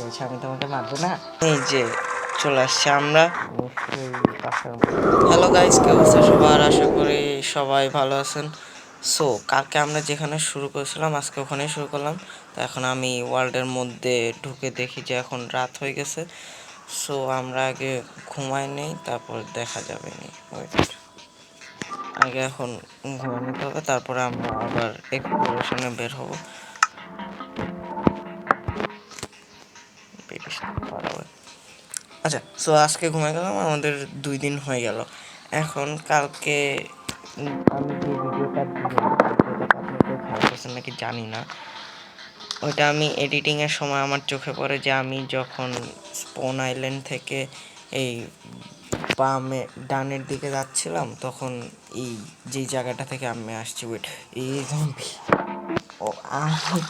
হয়েছে, আমি তোমাকে মারবো না। এই যে চলে আসছে আমরা নিশ্চয়ই পাশের। হ্যালো গাইস, কি অবস্থা সবার? আশা করি সবাই ভালো আছেন। সো কালকে আমরা যেখানে শুরু করেছিলাম আজকে ওখানেই শুরু করলাম। তো এখন আমি ওয়ার্ল্ডের মধ্যে ঢুকে দেখি যে এখন রাত হয়ে গেছে। সো আমরা আগে ঘুমাই নেই, তারপর দেখা যাবে নি। আগে এখন ঘুমাই নিতে হবে, তারপরে আমরা আবার এক্সপ্লোরেশনে বের হব। আচ্ছা, সো আজকে ঘুমাই গেলাম, আমাদের 2 দিন হয়ে গেল। এখন কালকে আমি যে ভিডিওটা খেয়াল করছেন নাকি জানি না, ওইটা আমি এডিটিংয়ের সময় আমার চোখে পড়ে যে আমি যখন স্পন আইল্যান্ড থেকে এই বামে ডানের দিকে যাচ্ছিলাম তখন এই যে জায়গাটা থেকে আমি আসছি, ওয়েট এই ও আমি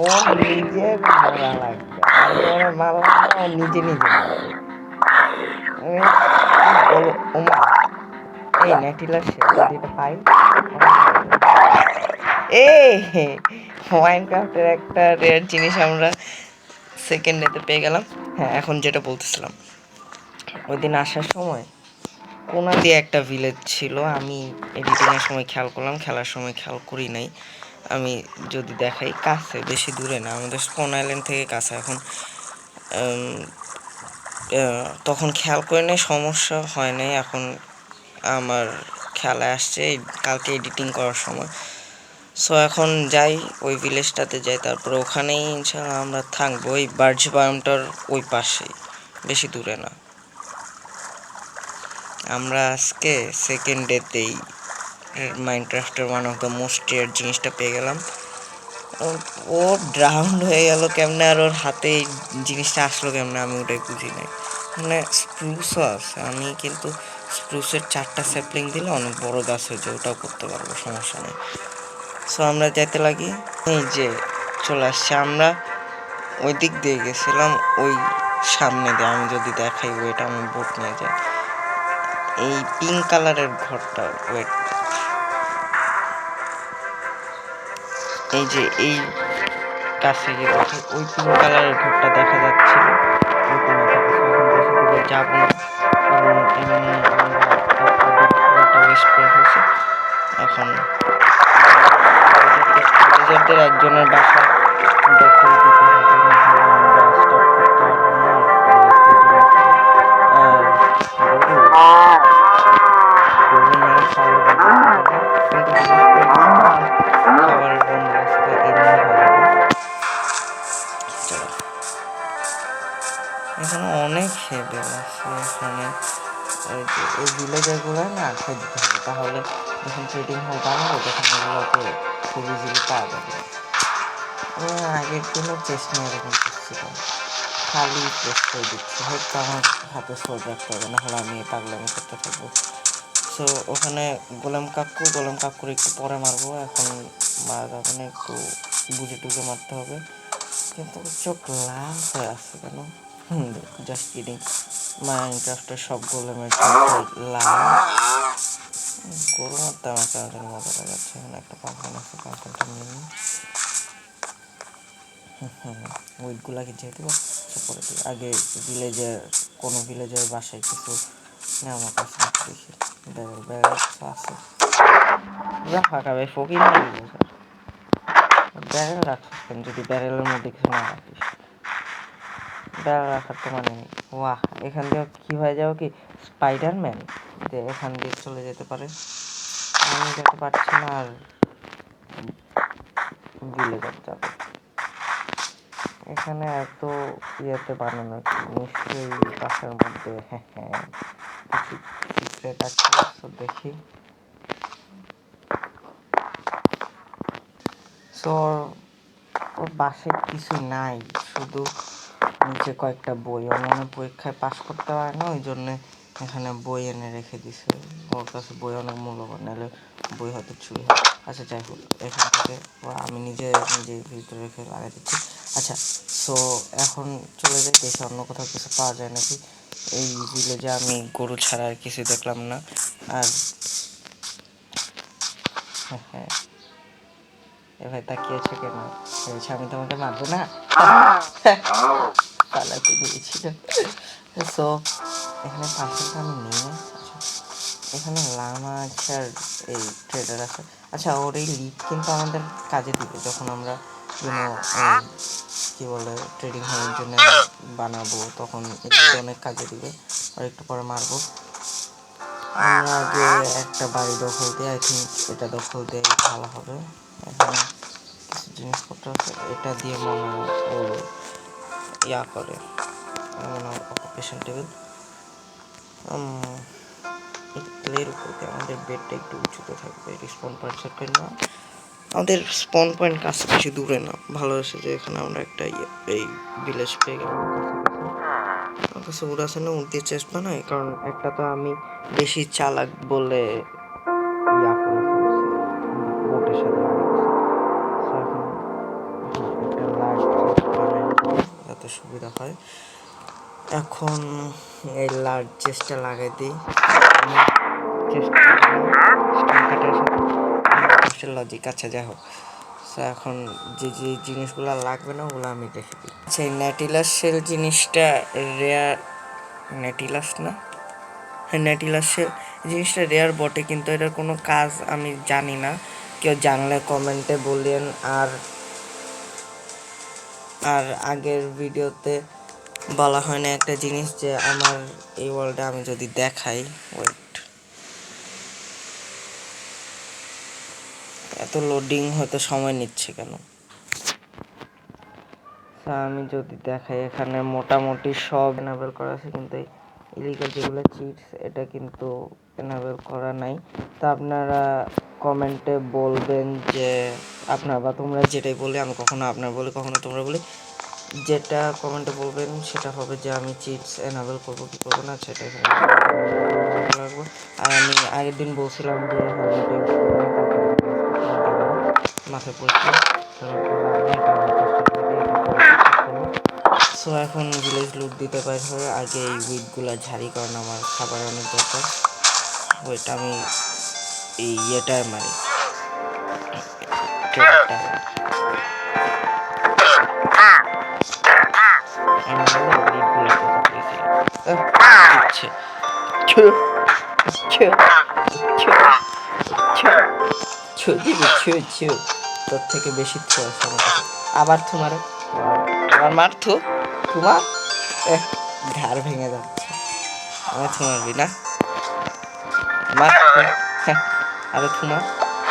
ও নিজের মারা লাগবে, আমি ওরা মারলাম না, ও নিজে নিজে মারবে। এই ন্যাটিলার সেটা পাই। এই মাইনক্রাফটের একটা রেয়ার জিনিস আমরা সেকেন্ড ডেতে পেয়ে গেলাম। হ্যাঁ, এখন যেটা বলতেছিলাম, ওই দিন আসার সময় কোনা দিয়ে একটা ভিলেজ ছিল, আমি এডিটিংয়ের সময় খেয়াল করলাম, খেলার সময় খেয়াল করি নাই। আমি যদি দেখাই, কাছে, বেশি দূরে না, আমাদের স্পন আইল্যান্ড থেকে কাছে। এখন তখন খেয়াল করে নেই, সমস্যা হয় নাই, এখন আমার খেয়ালে আসছে কালকে এডিটিং করার সময়। সো এখন যাই ওই ভিলেজটাতে যাই, তারপরে ওখানেই ইনশাআল্লাহ আমরা থাকবো, ওই বার্জ বায়োমটার ওই পাশেই, বেশি দূরে না। আমরা আজকে সেকেন্ড ডেতেই মাইনক্রাফটের one of the most rare জিনিসটা পেয়ে গেলাম। ও ড্রাউন্ড হয়ে গেল কেমনে, আর ওর হাতে এই জিনিসটা আসলো কেমনে, আমি ওটাই বুঝি নাই। মানে স্প্রুসও আছে, আমি কিন্তু স্প্রুসের 4টা স্যাপলিং দিলে অনেক বড় গাছ হয়ে যায়, ওটাও করতে পারবো, সমস্যা নেই। সো আমরা যেতে লাগি, এই যে চলে আসছে। আমরা ওই দিক দিয়ে গেছিলাম, ওই সামনে দিয়ে, আমি যদি দেখাই ওইটা আমি বোট নিয়ে যাই। এই পিঙ্ক কালারের ঘরটা, ওয়েট, এই যে এই কাছে গিয়ে ওই পিঙ্ক কালারের ঘরটা দেখা যাচ্ছিল, ওইখানে বেশি দূরে যাব না, কারণ এমনি আমরা ওয়েস্ট করে ফেলছি। এখন ম্যানেজারদের একজনের বাসা দেখে দিতে হবে, আমরা স্টপ করতে পারবো না। আর খাবারের বন্দোবস্ত এমনি হয়ে যাবে। এখানে অনেক হেডেল আছে, এখানে ওই ভিলেজারগুলো না আটকে দিতে হবে, তাহলে যখন ট্রেডিং হল বানাবো তখন এগুলোকে খুব ইজিলি পাওয়া যাবে। আগের দিনও চেস্ট নিয়ে এরকম করছিলাম, খালি চেস্ট করে দিচ্ছি, হয়তো আমার হাতে সোর্ড রাখতে হবে, না হলে আমি পাগলামি করতে থাকবো। সো ওখানে গোলাম কাকুর একটু পরে মারবো, এখন মারা যাবে না, একটু বুঝে টুকে মারতে হবে। কিন্তু চোখ লাল হয়ে আসছে কেন? জাস্ট কিডিং, মাইনক্রাফটের সব গোলেমের চোখ লাল। গোল মারতে আমার কেমন মজা লাগাচ্ছে। এখানে একটা পাম্পকিন আছে, পাম্পকিনটা নিয়ে নিই। ওইগুলাকে যেহেতু পরে দিই, আগে কোনো ভিলেজের বাসায় কিছু আমার কাছে দেখি ব্যারেল আছে, ফাঁকা ভাই ফকির ব্যারেল রাখছিস কেন? যদি ব্যারেলের মধ্যে কিছু না রাখিস, ব্যারেল রাখার তো মানে নেই। ওয়াহ, এখান দিয়ে কি হয়ে যাও কি স্পাইডারম্যান, যে এখান দিয়ে চলে যেতে পারে, আমি যেতে পারছি না, আর ভিলেজার যাবে। এখানে এত ইয়েতে বানানো, নিশ্চয়ই বাসার মধ্যে কিছু সিক্রেট আছে, তো দেখি। সো ওর বাসায় কিছু নাই, শুধু নিচে কয়েকটা বই, ও মনে পরীক্ষায় পাস করতে পারে না, ওই জন্যে এখানে বই এনে রেখে দিছে। ওর কাছে বই অনেক মূল্যবান, নাহলে বই হয়তো চুরি হয়। আচ্ছা, যাই হোক, এখান থেকে আমি নিজে ভিতরে রেখে লাগাই দিচ্ছি। আচ্ছা, সো এখন চলে যাই, দেখে অন্য কোথাও কিছু পাওয়া যায় নাকি। এই ভিলেজে আমি গরু ছাড়া আর কিছু দেখলাম না। আর হ্যাঁ, এভাবে তাকিয়েছে কেন? ভেবেছে আমি তোমাকে মারবো না? পালাতে গিয়েছিল। সো এখানে পার্সেলটা আমি নিই না। আচ্ছা, এখানে লামা আছে আর এই ট্রেডার আছে। আচ্ছা, ওর এই লিড কিন্তু আমাদের কাজে দিবে যখন আমরা কী বলে ট্রেডিং হওয়ার জন্য বানাবো, তখন এই অনেক কাজে দিবে। আর একটু পরে মারবো। আমরা আগে একটা বাড়ি দখল দিয়ে, আই থিঙ্ক এটা দখল দিয়ে ভালো হবে। এখানে কিছু জিনিসপত্র আছে, এটা দিয়ে মনে ও ইয়া করে, মনে অকুপেশন টেবিল। প্লের উপর দিয়ে আমাদের বেডটা একটু উঁচুতে থাকবে, রিস্পন পয়েন্ট সেট করে নেওয়া। আমাদের স্পন পয়েন্ট কাছে বেশি দূরে না, ভালো আছে যে এখানে আমরা একটা এই ভিলেজ পেয়ে গেলাম। আমার কাছে উড় আছে না, উড় দিয়ে চেষ্টা বানাই, কারণ একটা তো আমি বেশি চালাক বলে ইয়া করে ফেলছি বোটের সাথে একটা লার্জ চেস্ট বানাই যাতে সুবিধা হয়। এখন এই লার্জ চেস্টটা লাগাই দিই লজিক। আচ্ছা, যাই হোক, এখন যে যে জিনিসগুলো লাগবে না ওগুলো আমি রেখে দিই। আচ্ছা, এই ন্যাটিলাস শেল জিনিসটা রেয়ার, ন্যাটিলাস না, হ্যাঁ ন্যাটিলাস শেল জিনিসটা রেয়ার বটে, কিন্তু এটার কোনো কাজ আমি জানি না। কেউ জানলে কমেন্টে বললেন। আর আগের ভিডিওতে বলা হয় না একটা জিনিস, যে আমার এই ওয়ার্ল্ডে আমি যদি দেখাই, ওয়েট, এত লোডিং হয়তো সময় নিচ্ছে কেন? আমি যদি দেখাই, এখানে মোটামুটি সব এনাবেল করা আছে, কিন্তু ইলিগাল যেগুলো চিটস এটা কিন্তু এনাবেল করা নাই। তো আপনারা কমেন্টে বলবেন যে আপনার, বা তোমরা যেটাই বলি, আমি কখনো আপনার বলি কখনো তোমরা বলি, যেটা কমেন্টে বলবেন সেটা হবে যে আমি চিটস এনাবেল করবো কি করবো না, সেটা এখানে লাগবো। আর আমি আগের দিন বলছিলাম যে মাথায় পড়ছিল। সো এখন ভিলেজ লুট দিতে পারি হবে। আগে এই উইকগুলো ঝাড়ি, কারণ আমার খাবার অনেক দরকার। ওইটা আমি এই ইয়েটায় মারি, তোর থেকে বেশি থু আছে আমার কাছে। আবার থুমারে, আমার মার থুমা ঘাড় ভেঙে যাচ্ছে। আমার থুমারবি না, মার আরো থুমা।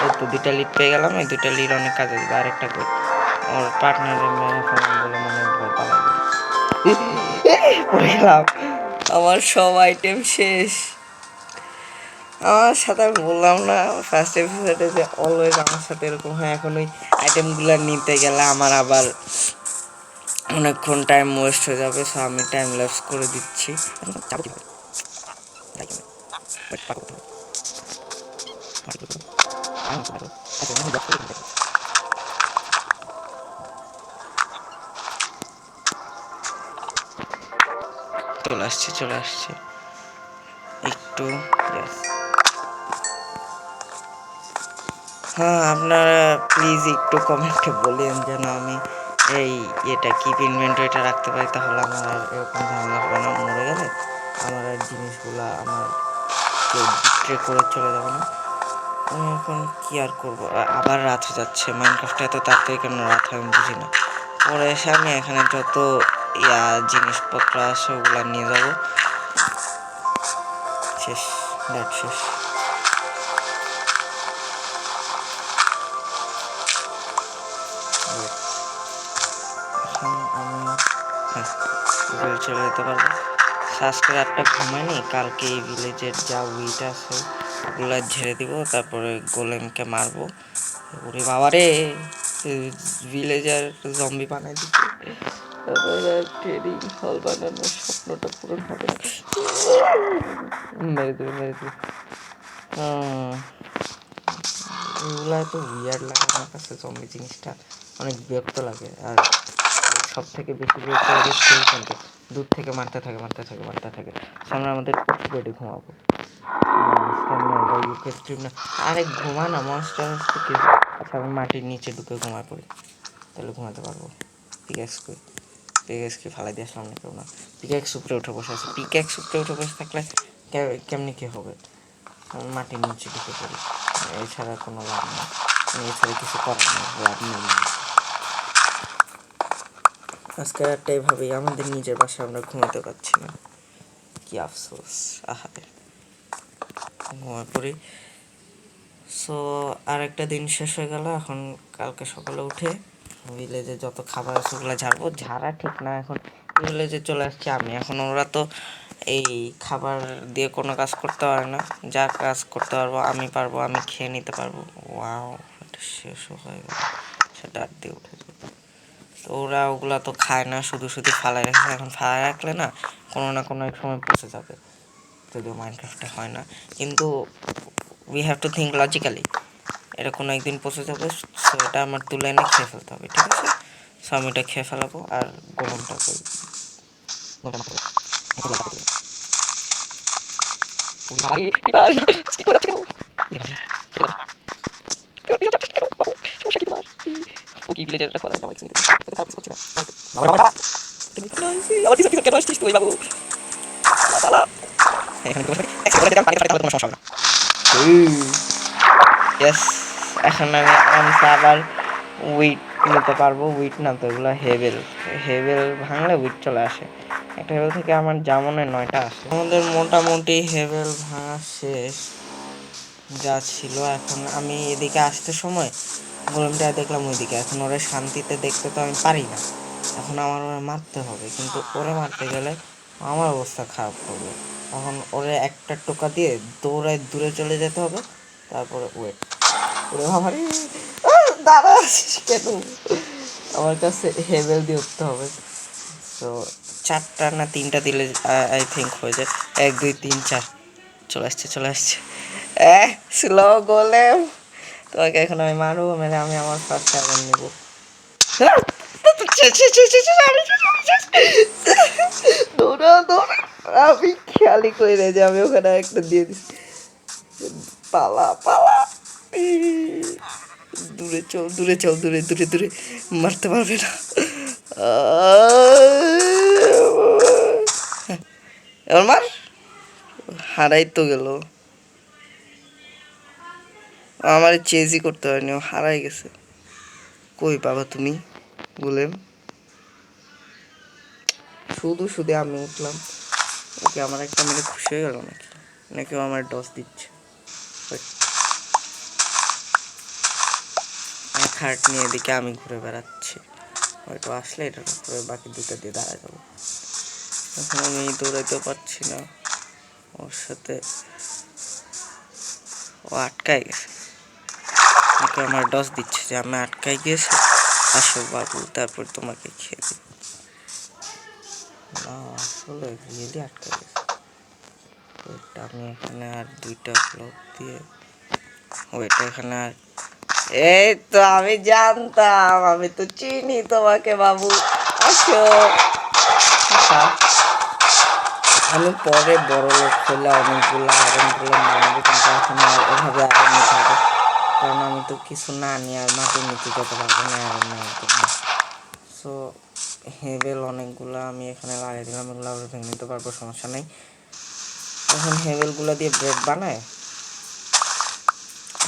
এই তো 2টা লিড পেয়ে গেলাম, এই 2টা লিড অনেক কাজে দিবে। আরেকটা কই, আমার পার্টনারের মেয়ে ফোন বলে মনে হয় ভয় পালাবে, পড়ে গেলাম। আমার সব আইটেম শেষ। আমার সাথে আমি বললাম না ফার্স্ট এপিসোডে যে অলওয়েজ আমার সাথে এরকম হয়। এখন ওই আইটেমগুলো নিতে গেলে আমার আবার অনেকক্ষণ টাইম ওয়েস্ট হয়ে যাবে। সো আমি টাইম ল্যাপস করে দিচ্ছি। চলে আসছে একটু। হ্যাঁ, আপনারা প্লিজ একটু কমেন্টে বলেন যেন আমি এই এটা কিপ ইনভেন্টরিটা রাখতে পারি, তাহলে আমার আর এরকম ঝামেলা হবে না। মরে গেলে আমার আর জিনিসগুলো আমার কেউ বিক্রি করে চলে যাবে না। আমি এখন কি আর করবো, আবার রাত হয়ে যাচ্ছে। মাইনক্রাফটে এত তাড়াতাড়ি কেন রাত হয় আমি বুঝি না। পরে এসে আমি এখানে যত জিনিসপত্র আছে ওগুলো নিয়ে যাবো। শেষ, শেষ। চলে যেতে পারবো। আজকে রাতটা ঘুমাইনি, কালকে এই ভিলেজের যা উইট আছে ওগুলো ঝেড়ে দিব, তারপরে গোলেমকে মারবো। ওরে বাবা রে, ভিলেজার জম্বি বানাই দিচ্ছে। ট্রেডিং হল বানানোর স্বপ্নটা পূরণ হবে না। মেরে দেবে। এগুলো এত উইয়ার্ড লাগে আমার কাছে। জম্বি জিনিসটা অনেক বিরক্ত লাগে। আর সব থেকে বেশি বিরক্ত লাগে সেই কিন্তু দূর থেকে মারতে থাকে। সামনে আমাদের বেডে ঘুমাবো। আরে ঘুমা না, মনস্টার আচ্ছা আমি মাটির নিচে ঢুকে ঘুমায় পড়ি, তাহলে ঘুমাতে পারবো। পিকেক্সকে ফালাই দিয়ে আসলাম না কেউ না, পিকেক্স উপরে উঠে বসে আছে। পিকেক্স উপরে উঠে বসে থাকলে কেমনি কী হবে? আমি মাটির নিচে ঢুকে পড়ি, এছাড়া কোনো লাভ নেই, এছাড়া কিছু করার নেই, লাভ নেই। আজকে একটা এভাবেই আমাদের নিজের বাসায় আমরা ঘুমাতে পারছি না, কি আফসোস। আহারে, ঘুমায় পড়ি। সো আর একটা দিন শেষ হয়ে গেল। এখন কালকে সকালে উঠে ভিলেজে যত খাবার আছে ওগুলো ঝাড়বো। ঝাড়া ঠিক না, এখন ভিলেজে চলে আসছি আমি। এখন ওরা তো এই খাবার দিয়ে কোনো কাজ করতে পারে না, যা কাজ করতে পারবো আমি পারবো, আমি খেয়ে নিতে পারবো। ওয়াও, এটা শেষও হয়ে গেল, সেটা আর দিয়ে উঠে যাবে। তো ওরা ওগুলা তো খায় না, শুধু শুধু ফালাই রাখে। এখন ফালাই রাখলে না কোনো না কোনো এক সময় পচে যাবে, যদিও মাইনক্রাফটে হয় না, কিন্তু we have to think logically. এটা কোনো একদিন পচে যাবে, সো এটা আমার তুলে এনে খেয়ে ফেলতে হবে, ঠিক আছে? সো আমি এটা খেয়ে ফেলাবো। আর গরমটা করি, ইয়েস। এখন আমি আনসা আবার উইট নিতে পারবো। উইট না তো, এগুলো হেভেল। হেভেল ভাঙলে উইট চলে আসে। একটা হেভেল থেকে আমার যেমন 9টা আসে। আমাদের মোটামুটি হেভেল ভাঙা শেষ যা ছিল। এখন আমি এদিকে আসতে সময় গোলেমটা দেখলাম ওইদিকে। এখন ওরা শান্তিতে দেখতে তো আমি পারি না, এখন আমার ওরা মারতে হবে। কিন্তু ওরে মারতে গেলে আমার অবস্থা খারাপ করবে। এখন ওরে একটা টোকা দিয়ে দৌড়ায় দূরে চলে যেতে হবে। তারপরে ওয়েট, ওরে বাবারে, দাঁড়া আছিস কেন? আমার কাছে হেভেল দিয়ে উঠতে হবে। তো 4টা না 3টা দিলে আই থিঙ্ক হয়ে যায়। 1 2 3 4 চলে আসছে। স্লো গোলেম, তোমাকে এখন আমি মারবো, মেরে আমি আমার ফার্স্ট আগুন নেব। আমি খেয়ালই করি না যে আমি ওখানে একটা দিয়ে দিচ্ছি। পালা, দূরে মারতে পারবে না। মার, হারাই তো গেল। আমার চেজই করতে পারিনি, ও হারাই গেছে। কই বাবা তুমি গোলেম? শুধু আমি উঠলাম, ওকে আমার একটা মেরে খুশি হয়ে গেল নাকি আমার ডস দিচ্ছে। এক হার্ট নিয়ে এদিকে আমি ঘুরে বেড়াচ্ছি, হয়তো আসলে এটার উপরে বাকি 2টা দিয়ে দাঁড়ায় যাবো। এখন আমি দৌড়াইতেও পারছি না, ওর সাথে ও আটকায় গেছে। নাকি আমার ডস দিচ্ছে যে আমি আটকায় গিয়েছি, আসো বাবু তারপর তোমাকে খেয়ে দিই। না আসলে রিয়েলি আটকায় গেছে। ওইটা আমি এখানে আর 2টা ব্লক দিয়ে, ওইটা এখানে আর, এই তো আমি জানতাম, আমি তো চিনি তোমাকে বাবু, আসো। আমি পরে বড় লোক হলে অনেকগুলো আয়রনগুলো মানবো, কিন্তু এখন এভাবে আয়রন নিতে হবে, কারণ আমি তো কিছু না নিয়ে আর মাটির নিচে যেতে পারবো না আয়রন নেওয়ার জন্য। সো হেভেল অনেকগুলো আমি এখানে লাগিয়ে দিলাম, এগুলো আবার ভেঙে নিতে পারবো, সমস্যা নেই। এখন হেভেলগুলো দিয়ে ব্রেড বানায়।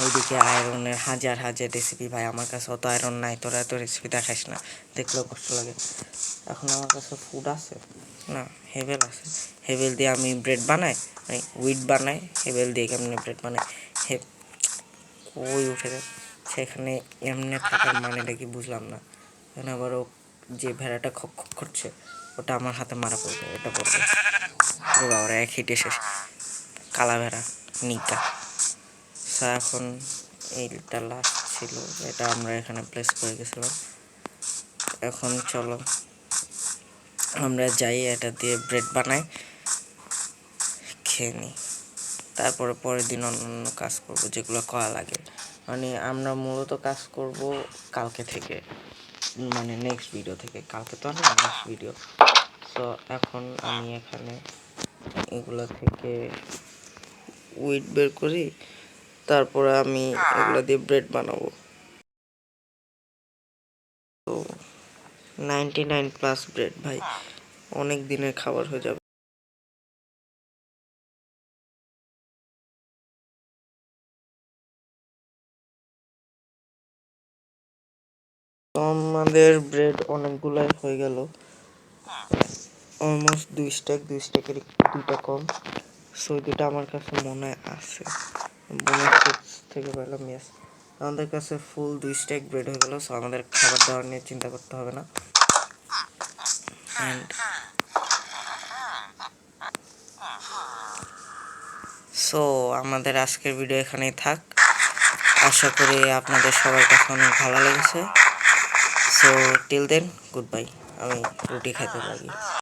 ওইদিকে আয়রনের হাজার রেসিপি, ভাই আমার কাছে অত আয়রন নাই, তোরা এত রেসিপি দেখাস না, দেখলেও কষ্ট লাগে। এখন আমার কাছে ফুড আছে না, হেভেল আছে। হেভেল দিয়ে আমি ব্রেড বানাই, মানে উইট বানাই, হেভেল দিয়ে কেমনি ব্রেড বানাই। ওই উঠে যায় সেখানে, এমনি থাকার মানেটা কি বুঝলাম না। এখানে আবার ও যে ভেড়াটা খক খক করছে, ওটা আমার হাতে মারা পড়বে, এটা পড়বে। ওরা এক হিটে শেষ, কালা ভেড়া নিকা। এখন এইটা লাস্ট ছিল, এটা আমরা এখানে প্লেস করে গেছিলাম। এখন চলো আমরা যাই, এটা দিয়ে ব্রেড বানাই, খেয়ে নিই। তারপরে পরের দিন অন্য কাজ করব যেগুলো করা লাগে। মানে আমরা মূলত কাজ করব কালকে থেকে, মানে নেক্সট ভিডিও থেকে। কালকে তো না, নেক্সট ভিডিও। সো এখন আমি এখানে এগুলো থেকে উইট বের করি, তারপরে আমি এগুলো দিয়ে ব্রেড বানাবো। 99+ ব্রেড ভাই, অনেক দিনের খাবার হয়ে যাবে। তো আমাদের ব্রেড অনেকগুলাই হয়ে গেল, অলমোস্ট 2 স্ট্যাক, 2 স্ট্যাকের দুইটা কম। সো দুটা আমার কাছে মনে আছে, বোনাস থেকে পেলাম। ইয়েস, আমাদের কাছে ফুল 2 স্ট্যাক ব্রেড হয়ে গেল। সো আমাদের খাবার দাবার নিয়ে চিন্তা করতে হবে না। অ্যান্ড সো আমাদের আজকের ভিডিও এখানেই থাক। আশা করি আপনাদের সবার কাছে অনেক ভালো লেগেছে। So till then, good bye. আমি রুটি খাইতে লাগি।